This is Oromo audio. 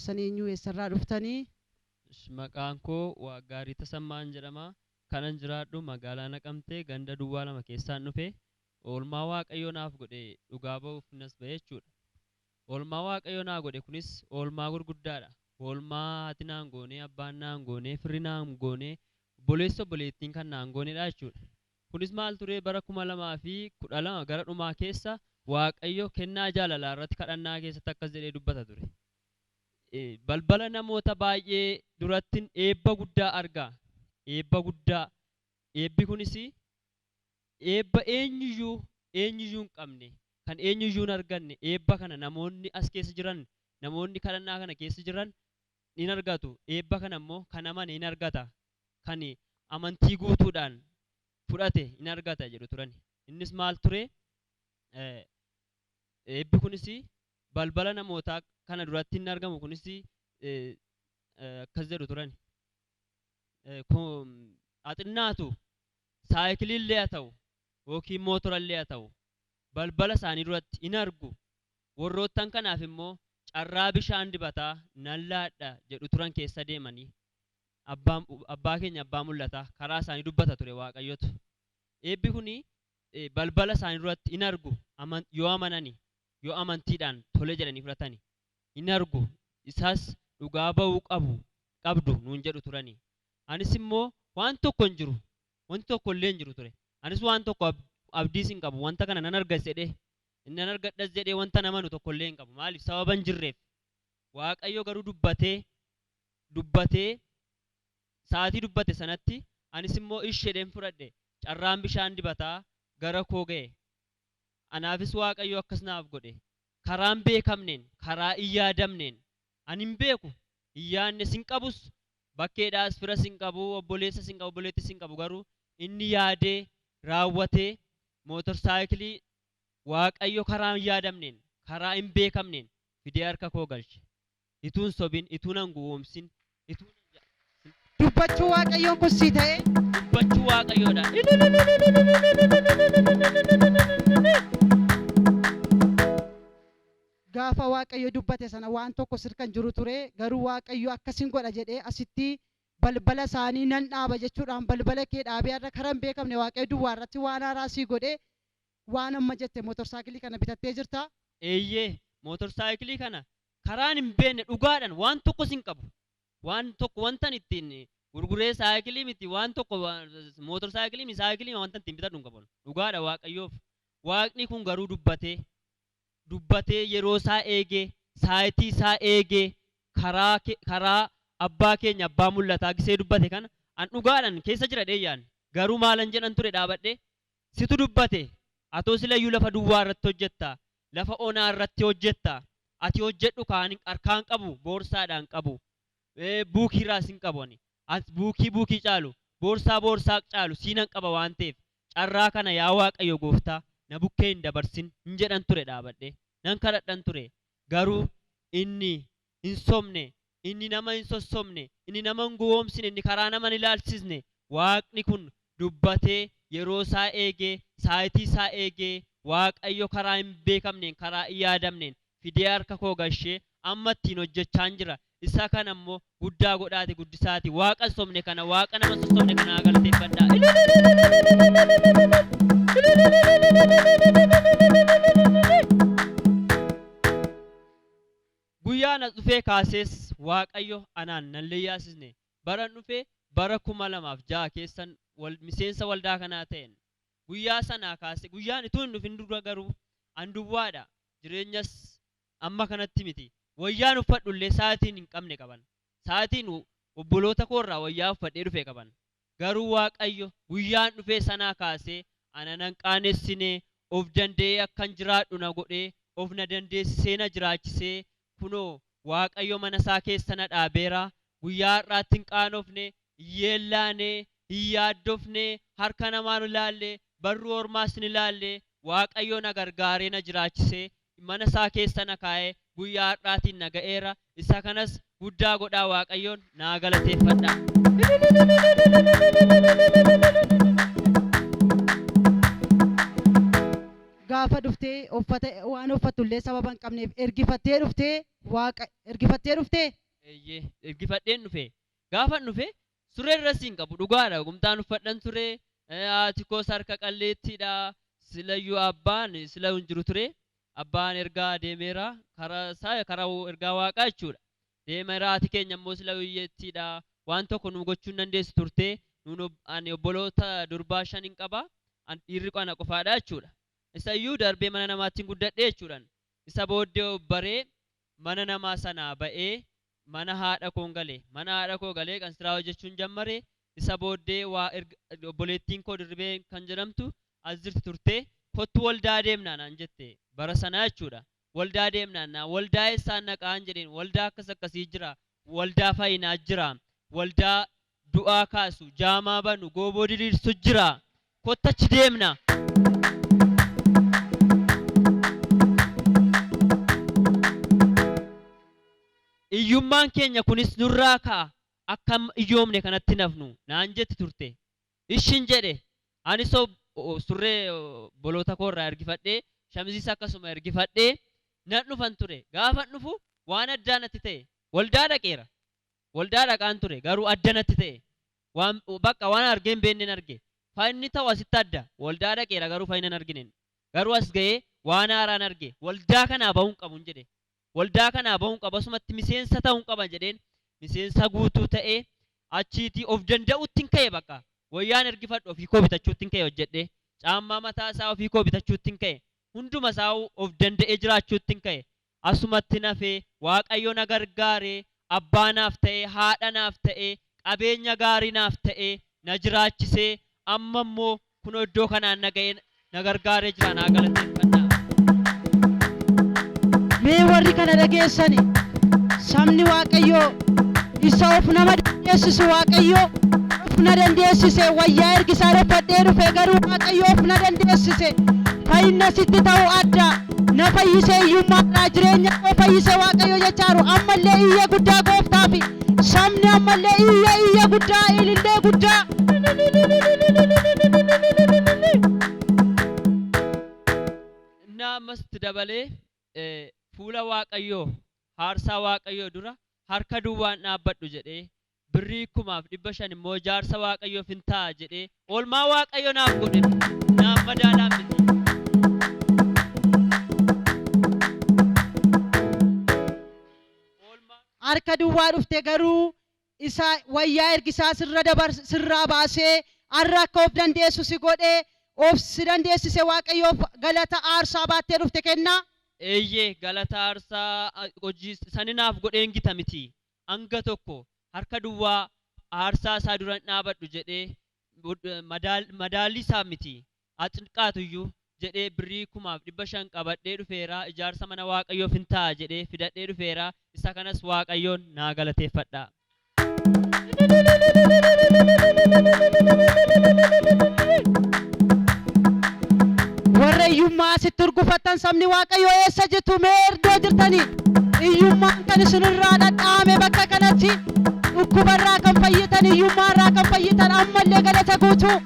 keessanii eenyu eessarraa dhuftanii? Maqaan koo Waaggaarii Tasammaan jedhama. Kanan jiraadhu magaalaa Naqamtee ganda Duwwaa lama keessaan dhufe. Oolmaa Waaqayyoo naaf godhe dhugaa ba'uuf nas ba'e jechuudha. Oolmaa Waaqayyoo naa godhe kunis oolmaa gurguddaadha. Oolmaa haati naan goonee, abbaan naan goonee, firri naan goonee, obboleessa obboleettiin kan naan goonedha jechuudha. Kunis maal ture bara 2012 gara dhumaa keessa Waaqayyo kennaa jaalalaa irratti kadhannaa keessatti akkas jedhee dubbata ture. Balbala namoota baay'ee durattin eebba guddaa argaa. Eebba guddaa. Eebbi kunis eebba eenyuyyuu hin qabne, kan eenyuyyuu hin arganne, eebba kana namoonni as keessa jiran, namoonni kadhannaa kana keessa jiran in argatu. Eebba kana immoo kan amane in argata. Kan amantii guutuudhaan fudhate in argata jedhu turan. Innis maal ture? Eebbi kunis balbala namootaa kana duratti hin argamu. Kunis akkas jedhu turan. Axinnaatu saayikiliillee haa ta'u yookiin mootorallee haa ta'u balbala isaanii duratti in argu. Warroottan kanaaf immoo carraa bishaan dibataa nan laadha jedhu turan keessa deemanii abbaa keenya abbaa mul'ataa karaa isaanii dubbata ture Waaqayyotu. Eebbi kuni balbala isaanii duratti in argu yoo amanani, yoo amantiidhaan tole jedhanii fudhatani in argu. Isaas dhugaa ba'uu qabdu nuun jedhu turani. Anis immoo waan tokko hin jiru, wanti tokko illee hin jiru ture. Anis waan tokko abdiis hin qabu, wanta kana nan argas jedhee, nan argadhas jedhee wanta namanu tokko illee hin qabu. Maaliif? Sababa hin jirreef. Waaqayyo garuu dubbatee sa'aatii dubbate sanatti anis immoo ishedeen fudhadhe. Carraan bishaan dibataa gara koo ga'e. Anaafis Waaqayyo akkas naaf godhe. Karaan beekamneen, karaa hin yaadamneen, ani hin beeku, hin yaadnes hin qabus, bakkeedhaas firas hin qabu, obboleessas hin qabu, obboleettis hin qabu. Garuu inni yaadee raawwatee mootorsaayikilii Waaqayyo karaa hin yaadamneen, karaa hin beekamneen fidee harka koo galche. Ituun sobin, ituun hanguwoomsin, Dubbachuu Waaqayyoon kun si ta'e? Dubbachuu Waaqayyoodhaan. Gaafa Waaqayyo dubbate sana waan tokko sirkan jiru ture. Garuu Waaqayyo akkasin godha jedhee asitti balbala isaanii nan dhaaba jechuudhaan balbala kee dhaabee irra karaa hin beekamne Waaqayyo duwwaa irratti waan haaraa sii godhee waan amma jette mootorsaayikilii kana bitattee jirta? Eeyyee mootorsaayikilii kana karaan hin beekne dhugaadhaan waan tokkos hin qabu. Waan tokko wantan ittiin gurguree saayikilii miti, waan tokko mootorsaayikilii saayikilii wanta ittiin bitadhu hin qabu. Dhugaadha Waaqayyoof. Waaqni kun garuu dubbatee yeroo isaa eegee, saayitii isaa eegee, karaa abbaa keenya abbaa mul'ataa gisee dubbate kana an dhugaadhaan keessa jira dheeyyaan. Garuu maalan jedhan ture dhaabadhe, situ dubbate, atoo silayyuu lafa duwwaa irratti hojjetta, lafa onaa irratti hojjetta, ati hojjedhu harkaan qabu, boorsaadhaan qabu, buukiirraas hin qabu. As buukii caalu, boorsaa caalu siinan qaba waan ta'eef carraa kana yaa Waaqayyo gooftaa na bukkee hin dabarsin hin jedhan ture dhaabadhe. Nan kadhadhan ture. Garuu inni hin sobne, inni nama hin sossomne, inni nama hin gowwoomsine, inni karaa nama hin ilaalchisne. Waaqni kun dubbatee yeroo isaa eegee, saayitii isaa eegee, Waaqayyo karaa hin beekamneen, karaa hin yaadamneen fidee harka koo galchee amma ittiin hojjechaa jira. Isa kana immoo guddaa godhaati guddisaati. Waaqa sobne kana, Waaqa nama sossomne kana galateeffadhaa. Guyyaan as dhufee kaasees Waaqayyo anaan nan leeyyaasisne. Baran dhufee bara 2006 keessan miseensa waldaa kanaa ta'en. Guyyaa sanaa kaase guyyaan ituu hin dhufin dura garuu an duwwaadha. Jireenyas amma kanatti miti. Wayyaan uffadhullee sa'aatiin hin qabne qaban. Sa'aatiin obboloota koorraa wayyaa uffadhee dhufe qaban. Garuu Waaqayyo guyyaan dhufee sanaa kaasee ana nan qaanessine, of danda'ee akkan jiraadhu na godhee, of na dandeessisee na jiraachisee, kunoo Waaqayyo mana isaa keessa na dhaabeera. Guyyaa har'aatti hin qaanofne, hin yeellaane, hin yaaddofne, harka namaan ilaalle, barruu ormaas ni ilaalle. Waaqayyo na gargaaree na jiraachisee, mana isaa keessa na kaa'ee guyyaa har'aatiin na ga'eera. Isa kanas guddaa godhaa Waaqayyoon naa galateeffadhaa. gaafa dhuftee uffata waan uffattullee sababa hin qabneef ergifattee dhuftee waaqa ergifattee dhuftee eeyyee ergifadheen dhufe gaafan dhufe suree irras hin qabu dhugaadha gumtaan uffadhan ture haati koos harka qalleettiidha silayyuu abbaan sila hin jiru ture abbaan ergaa deemeera karaa isaa karaa ergaa waaqaa jechuudha deemeera haati keenya immoo sila hiyyeettiidha waan tokko nu gochuu hin dandeessu turte ani obboloota durbaa shan hin qaba dhiirri qana qofaadha jechuudha isa iyyuu darbee mana namaatti guddadhe jechuudhaan isa booddee baree mana namaa sanaa ba'ee mana haadha koon galee mana haadha koo galee kan siraa hojjechuun jammare isa booddee waa obboleettiin koo dirribee kan jedhamtu as jirti turte kottu waldaa deemnaa naan jette bara sanaa jechuudha waldaa deemnaa naa waldaa eessaan naqaan jedheen waldaa akkas akkasii jira waldaa fayyinaa jira waldaa du'aa kaasu jaamaa banu gooboo diriirsu jira kottachi deemna. Iyyummaan keenya kunis nurraa ka'a akkam iyyoomne kanatti nafnu naan jetti turte ishin jedhe anis surree boloota koorraa ergifadhee shamisiis akkasuma ergifadhee nan dhufan ture gaafan dhufu waan addaa natti ta'e waldaa dhaqeera waldaa dhaqaan ture garuu adda natti ta'e waan bakka waan argeen beenneen arge fayyinni ta'u asitti adda waldaa dhaqeera garuu fayyinan arginen garuu as ga'ee waan haaraan arge waldaa kanaa bahuun qabuun jedhe waldaa kanaa bahuun qaba asumatti miseensa ta'uun qaba jedheen miseensa guutuu ta'ee achiitii of danda'utti hin ka'e bakka wayyaan ergifadhu ofii koo bitachuutti hin ka'e hojjedhe caammaa mataa isaa ofii koo bitachuutti hin ka'e hunduma isaa of danda'ee jiraachuutti hin ka'e asumatti nafee waaqayyo na gargaaree abbaa naaf ta'ee haadha naaf ta'ee qabeenya gaarii naaf ta'ee na jiraachisee amma immoo kun iddoo kanaan na ga'ee na gargaaree jira naa galateeffannaa. mee warri kana dhageessani sabni waaqayyoo isa of nama dandeessisu waaqayyoo of na dandeessise wayyaa ergisaa uffadhee dhufe garuu waaqayyoo of na dandeessise fayyina sitti ta'u adda na fayyise iyyummaadhaa jireenya koo fayyise waaqayyoo jechaaru ammallee iyya guddaa gooftaafi sabni ammallee iyya guddaa ilillee guddaa na ammas dabalee fuula waaqayyoo haarsaa waaqayyoo dura harka duwwaan dhaabbadhu jedhee birrii 1,500 immoo jaarsa waaqayyoof hin ta'a jedhee oolmaa waaqayyo naaf godhe naaf madaalaan miti. harka duwwaa dhufte garuu isa wayyaa ergisaa sirraa baasee har'a akka of dandeessu si godhee of si dandeessise waaqayyoof galata aarsaa baattee dhufte kennaa. eeyyee galata aarsaa hojii saninaaf godheen gita miti hanga tokko harka duwwaa aarsaa isaa duran dhaabadhu jedhee madaalii isaa miti axinqaatuyyuu jedhee birrii 1,500 qabadhee dhufeera ijaarsa mana waaqayyoof hin ta'a jedhee fidadhee dhufeera isa kanas waaqayyoon naa galateeffadha. warra iyyummaa asitti urgufattan sabni waaqayyoo eessa jirtu mee iddoo jirtanii iyyummaan kan isinirraa dhadhaame bakka kanatti dhukkubarraa kan fayyitan iyyummaarraa kan fayyitan ammallee galata guutuu